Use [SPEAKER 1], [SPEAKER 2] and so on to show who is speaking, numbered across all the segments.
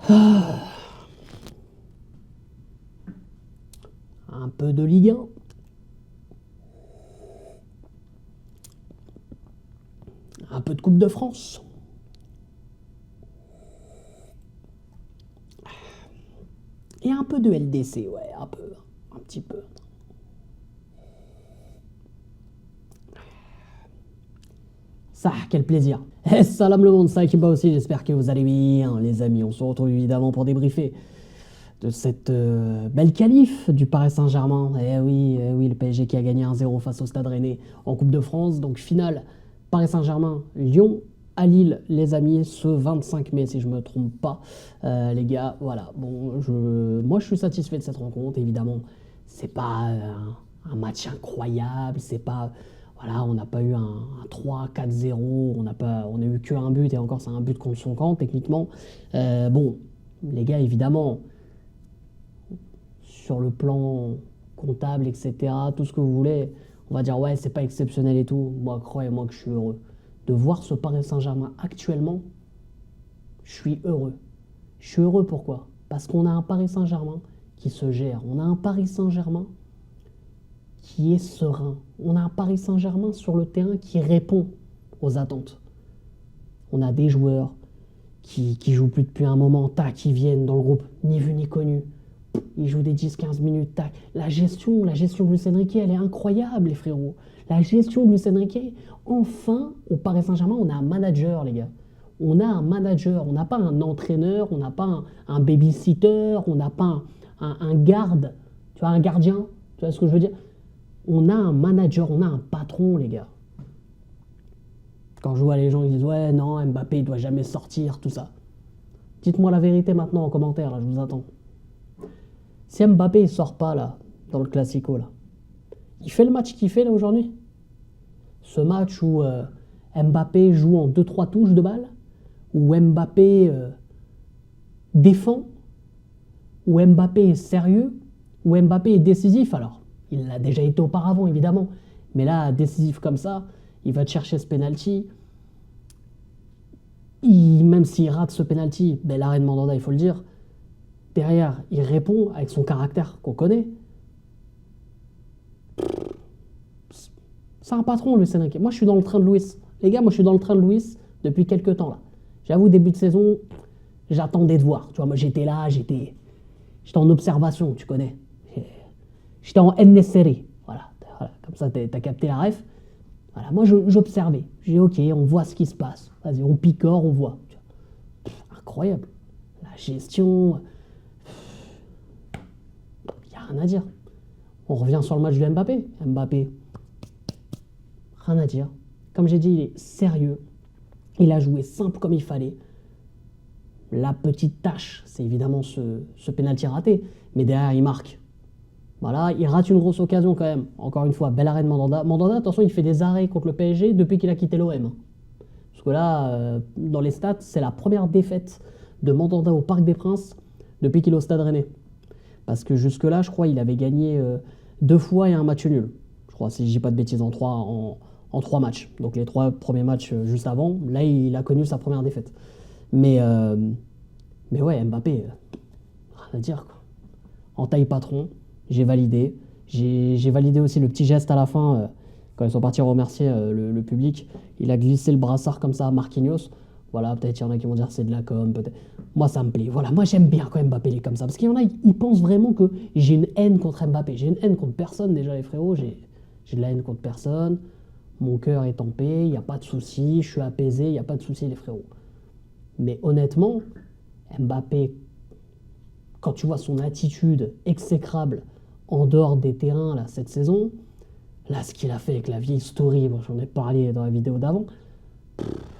[SPEAKER 1] Un peu de Ligue 1. Un peu de Coupe de France. Et un peu de LDC, ouais, un peu. Un petit peu. Ça, quel plaisir. Eh, salam le monde, ça qui va aussi, j'espère que vous allez bien, les amis. On se retrouve évidemment pour débriefer de cette belle qualif du Paris Saint-Germain. Eh oui, le PSG qui a gagné 1-0 face au Stade Rennais en Coupe de France. Donc finale, Paris Saint-Germain, Lyon à Lille, les amis, ce 25 mai, si je ne me trompe pas. Les gars, voilà. Bon, moi, je suis satisfait de cette rencontre, évidemment. C'est pas un match incroyable, c'est pas... Voilà, on n'a pas eu un 3-4-0, on a eu qu'un but, et encore c'est un but contre son camp, techniquement. Bon, les gars, évidemment, sur le plan comptable, etc., tout ce que vous voulez, on va dire, ouais, c'est pas exceptionnel et tout. Moi, croyez-moi que je suis heureux. De voir ce Paris Saint-Germain actuellement, je suis heureux. Je suis heureux pourquoi? Parce qu'on a un Paris Saint-Germain qui se gère. On a un Paris Saint-Germain qui est serein. On a un Paris Saint-Germain sur le terrain qui répond aux attentes. On a des joueurs qui jouent plus depuis un moment, tac, qui viennent dans le groupe, ni vu ni connu. Ils jouent des 10-15 minutes, tac. La gestion de Luis Enrique, elle est incroyable, les frérots. La gestion de Luis Enrique, enfin, au Paris Saint-Germain, on a un manager, les gars. On a un manager, on n'a pas un entraîneur, on n'a pas un babysitter, on n'a pas un garde, tu vois, un gardien, tu vois ce que je veux dire? On a un manager, on a un patron, les gars. Quand je vois les gens qui disent ouais, non, Mbappé, il doit jamais sortir, tout ça. Dites-moi la vérité maintenant en commentaire, là, je vous attends. Si Mbappé il sort pas là, dans le Classico là, il fait le match qu'il fait là aujourd'hui. Ce match où Mbappé joue en 2-3 touches de balle, où Mbappé défend, où Mbappé est sérieux, où Mbappé est décisif. Alors, il l'a déjà été auparavant évidemment, mais là, décisif comme ça, il va te chercher ce penalty. Même s'il rate ce penalty, ben, l'arrêt de Mandanda, il faut le dire, derrière, il répond avec son caractère qu'on connaît. C'est un patron, Luis Enrique. Moi, je suis dans le train de Luis. Les gars, moi, je suis dans le train de Luis depuis quelques temps, là. J'avoue, début de saison, j'attendais de voir. Tu vois, moi, j'étais là, j'étais en observation, tu connais. J'étais en NSRE. Voilà. Comme ça, t'as capté la ref. Voilà, moi, j'observais. J'ai dit, OK, on voit ce qui se passe. Vas-y, on picore, on voit. Incroyable. La gestion... Il n'y a rien à dire. On revient sur le match de Mbappé. Mbappé, rien à dire. Comme j'ai dit, il est sérieux. Il a joué simple comme il fallait. La petite tâche, c'est évidemment ce pénalty raté. Mais derrière, il marque. Voilà, il rate une grosse occasion quand même. Encore une fois, bel arrêt de Mandanda. Mandanda, attention, il fait des arrêts contre le PSG depuis qu'il a quitté l'OM. Parce que là, dans les stats, c'est la première défaite de Mandanda au Parc des Princes depuis qu'il est au Stade Rennais. Parce que jusque-là, je crois, il avait gagné 2 fois et un match nul. Je crois, si je dis pas de bêtises, en 3 matchs. Donc les 3 premiers matchs juste avant, là, il a connu sa première défaite. Mais ouais, Mbappé, rien à dire, quoi. En taille patron, j'ai validé. J'ai validé aussi le petit geste à la fin, quand ils sont partis remercier le public. Il a glissé le brassard comme ça à Marquinhos. Voilà, peut-être il y en a qui vont dire c'est de la com, peut-être. Moi, ça me plaît. Voilà, moi, j'aime bien quand Mbappé est comme ça. Parce qu'il y en a, ils pensent vraiment que j'ai une haine contre Mbappé. J'ai une haine contre personne, déjà, les frérots. J'ai de la haine contre personne. Mon cœur est en paix, il n'y a pas de souci. Je suis apaisé, il n'y a pas de souci, les frérots. Mais honnêtement, Mbappé, quand tu vois son attitude exécrable en dehors des terrains là, cette saison, là, ce qu'il a fait avec la vieille story, bon, j'en ai parlé dans la vidéo d'avant,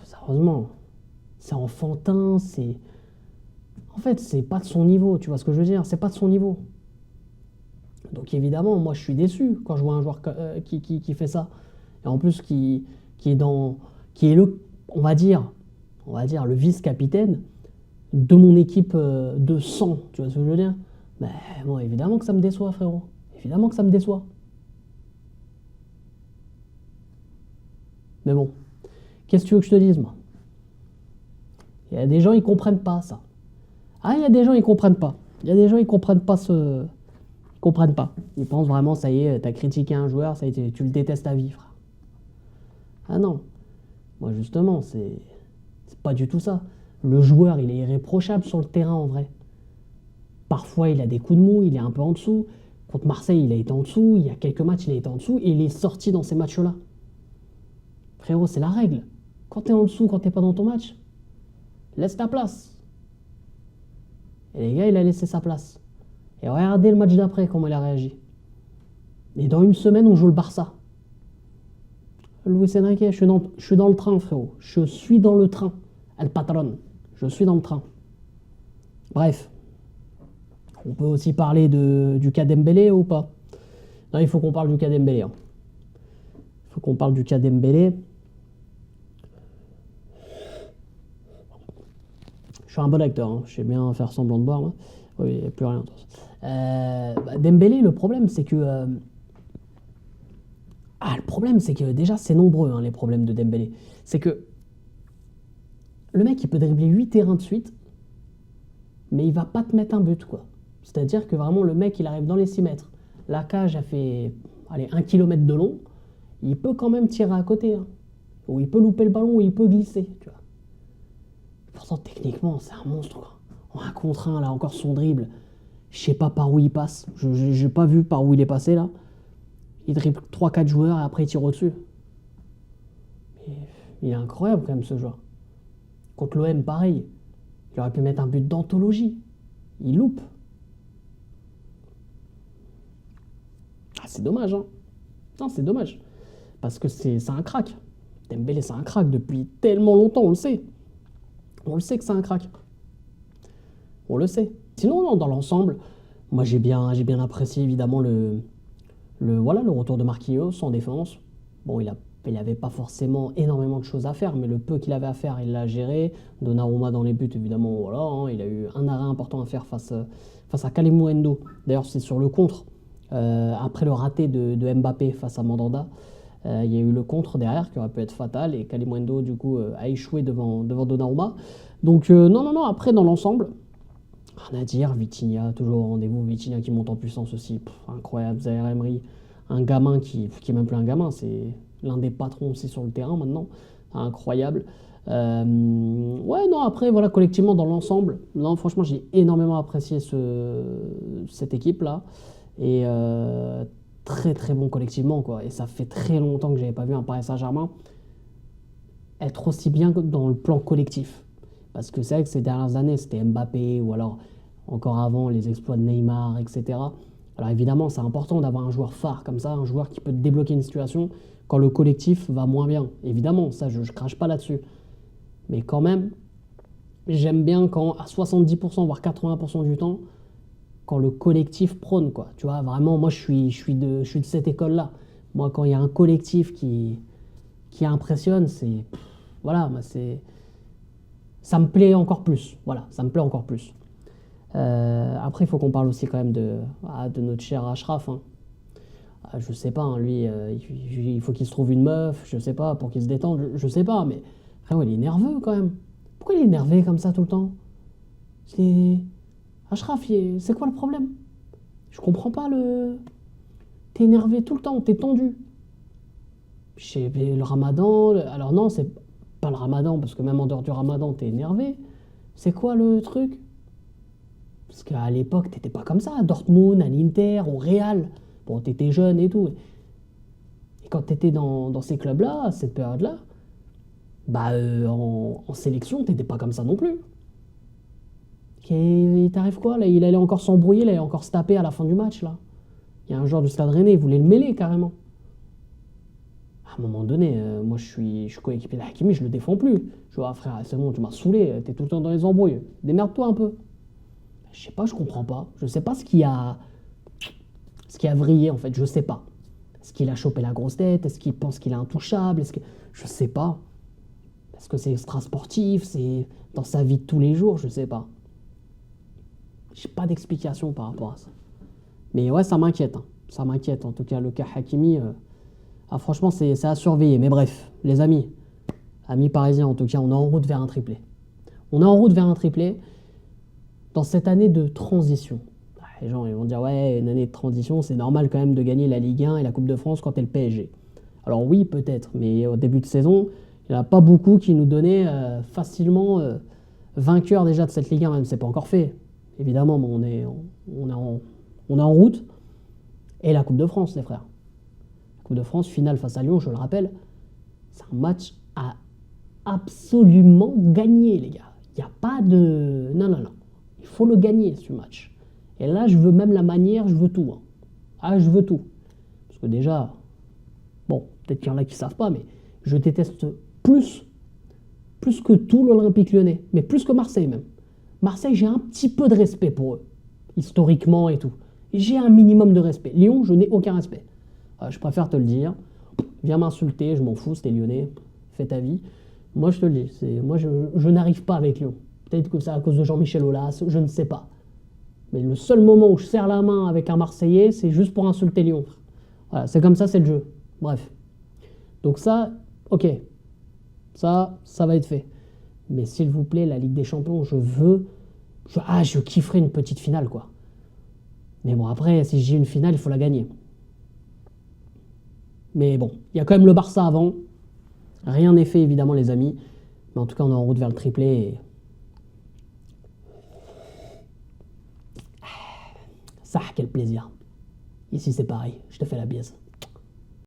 [SPEAKER 1] sérieusement, c'est enfantin, c'est... En fait, c'est pas de son niveau, tu vois ce que je veux dire? C'est pas de son niveau. Donc évidemment, moi je suis déçu quand je vois un joueur qui fait ça. Et en plus qui est dans... qui est le, on va dire le vice-capitaine de mon équipe de 100, tu vois ce que je veux dire? Ben, moi évidemment que ça me déçoit, frérot. Évidemment que ça me déçoit. Mais bon, qu'est-ce que tu veux que je te dise, moi? Il y a des gens, ils comprennent pas ça. Ah, il y a des gens, ils comprennent pas. Il y a des gens, ils comprennent pas ce... Ils comprennent pas. Ils pensent vraiment, ça y est, t'as critiqué un joueur, ça y est, tu le détestes à vivre. Ah non. Moi, justement, c'est pas du tout ça. Le joueur, il est irréprochable sur le terrain, en vrai. Parfois, il a des coups de mou, il est un peu en dessous. Contre Marseille, il a été en dessous. Il y a quelques matchs, il a été en dessous. Et il est sorti dans ces matchs-là. Frérot, c'est la règle. Quand t'es en dessous, quand t'es pas dans ton match, laisse ta place. Et les gars, il a laissé sa place. Et regardez le match d'après, comment il a réagi. Et dans une semaine, on joue le Barça. Luis Enrique, je suis dans le train, frérot. Je suis dans le train. El patron. Je suis dans le train. Bref. On peut aussi parler du cas Dembélé ou pas? Non, il faut qu'on parle du cas Dembélé. Hein. Il faut qu'on parle du cas Dembélé. Je suis un bon acteur. Hein. Je sais bien faire semblant de boire. Moi. Oui, il n'y a plus rien. Dembélé, le problème, c'est que... le problème, c'est que déjà, c'est nombreux, hein, les problèmes de Dembélé. C'est que le mec, il peut dribbler 8 terrains de suite, mais il va pas te mettre un but, quoi. C'est-à-dire que vraiment, le mec, il arrive dans les 6 mètres. La cage a fait, 1 km de long. Il peut quand même tirer à côté. Hein. Ou il peut louper le ballon, ou il peut glisser, tu vois. Pourtant, techniquement, c'est un monstre, quoi. En 1 contre 1, là, encore son dribble. Je sais pas par où il passe. Je n'ai pas vu par où il est passé, là. Il dribble 3-4 joueurs et après il tire au-dessus. Il est incroyable quand même ce joueur. Contre l'OM, pareil. Il aurait pu mettre un but d'anthologie. Il loupe. C'est dommage, hein. Non, c'est dommage. Parce que c'est un crack. Dembélé, c'est un crack depuis tellement longtemps, on le sait. On le sait que c'est un crack. On le sait. Sinon, non, dans l'ensemble, moi j'ai bien apprécié évidemment le retour de Marquinhos en défense. Bon, il n'avait pas forcément énormément de choses à faire, mais le peu qu'il avait à faire, il l'a géré. Donnarumma dans les buts, évidemment, voilà, hein, il a eu un arrêt important à faire face à Kalimuendo. D'ailleurs, c'est sur le contre. Après le raté de Mbappé face à Mandanda, il y a eu le contre derrière qui aurait pu être fatal et Kalimuendo, du coup, a échoué devant Donnarumma. Donc, non, après, dans l'ensemble, rien à dire. Vitinha, toujours au rendez-vous. Vitinha qui monte en puissance aussi. Incroyable. Zaïre Emery, un gamin qui est même plus un gamin, c'est l'un des patrons aussi sur le terrain maintenant. Incroyable. Ouais, non, après, voilà, collectivement, dans l'ensemble, non, franchement, j'ai énormément apprécié cette équipe-là. Et très, très bon collectivement, quoi. Et ça fait très longtemps que j'avais pas vu un Paris Saint-Germain être aussi bien dans le plan collectif. Parce que c'est vrai que ces dernières années, c'était Mbappé ou alors encore avant les exploits de Neymar, etc. Alors évidemment, c'est important d'avoir un joueur phare comme ça, un joueur qui peut débloquer une situation quand le collectif va moins bien. Évidemment, ça, je crache pas là-dessus. Mais quand même, j'aime bien quand à 70%, voire 80% du temps, quand le collectif prône, quoi. Tu vois, vraiment, moi, je suis de cette école-là. Moi, quand il y a un collectif qui impressionne, voilà, ça me plaît encore plus. Voilà, ça me plaît encore plus. Après, il faut qu'on parle aussi quand même de notre cher Achraf. Hein. Je sais pas, hein, lui, il faut qu'il se trouve une meuf, je sais pas, pour qu'il se détende, je sais pas, mais frérot, il est nerveux quand même. Pourquoi il est énervé comme ça tout le temps? Achraf, c'est quoi le problème? Je comprends pas T'es énervé tout le temps, t'es tendu. Chez le ramadan, alors non, c'est pas le ramadan, parce que même en dehors du ramadan, t'es énervé. C'est quoi le truc? Parce qu'à l'époque, t'étais pas comme ça, à Dortmund, à l'Inter, au Real. Bon, t'étais jeune et tout. Et quand t'étais dans ces clubs-là, à cette période-là, en sélection, t'étais pas comme ça non plus. Et il t'arrive quoi, là? Il allait encore s'embrouiller, il allait encore se taper à la fin du match, là. Il y a un joueur du Stade Rennais, il voulait le mêler, carrément. À un moment donné, moi, je suis coéquipier d'Hakimi, je le défends plus. Je vois, frère, c'est bon, tu m'as saoulé, t'es tout le temps dans les embrouilles. Démerde-toi un peu. Je sais pas, je comprends pas. Je sais pas ce qui a vrillé, en fait, je sais pas. Est-ce qu'il a chopé la grosse tête? Est-ce qu'il pense qu'il est intouchable? Je sais pas. Est-ce que c'est extra sportif? C'est dans sa vie de tous les jours? Je sais pas. J'ai pas d'explication par rapport à ça. Mais ouais, ça m'inquiète. Hein. Ça m'inquiète. En tout cas, le cas Hakimi, franchement, c'est à surveiller. Mais bref, les amis parisiens, en tout cas, on est en route vers un triplé. On est en route vers un triplé. dans cette année de transition. Les gens ils vont dire, ouais, une année de transition, c'est normal quand même de gagner la Ligue 1 et la Coupe de France quand t'es le PSG. Alors oui, peut-être, mais au début de saison, il n'y en a pas beaucoup qui nous donnaient facilement vainqueur déjà de cette Ligue 1, même si c'est pas encore fait. Évidemment, mais on est en route. Et la Coupe de France, les frères. La Coupe de France, finale face à Lyon, je le rappelle, c'est un match à absolument gagner, les gars. Il n'y a pas de... Non, non, non. Il faut le gagner, ce match. Et là, je veux même la manière, je veux tout. Hein. Ah, je veux tout. Parce que déjà, bon, peut-être qu'il y en a qui ne savent pas, mais je déteste plus que tout l'Olympique Lyonnais. Mais plus que Marseille, même. Marseille, j'ai un petit peu de respect pour eux. Historiquement et tout. J'ai un minimum de respect. Lyon, je n'ai aucun respect. Je préfère te le dire. Viens m'insulter, je m'en fous, c'était Lyonnais. Fais ta vie. Moi, je te le dis. Moi, je n'arrive pas avec Lyon. Peut-être que c'est à cause de Jean-Michel Aulas, je ne sais pas. Mais le seul moment où je serre la main avec un Marseillais, c'est juste pour insulter Lyon. Voilà, c'est comme ça, c'est le jeu. Bref. Donc ça, ok. Ça va être fait. Mais s'il vous plaît, la Ligue des Champions, je kifferais une petite finale, quoi. Mais bon, après, si j'ai une finale, il faut la gagner. Mais bon, il y a quand même le Barça avant. Rien n'est fait, évidemment, les amis. Mais en tout cas, on est en route vers le triplé. Et... Ça, quel plaisir. Ici, c'est pareil. Je te fais la biaise.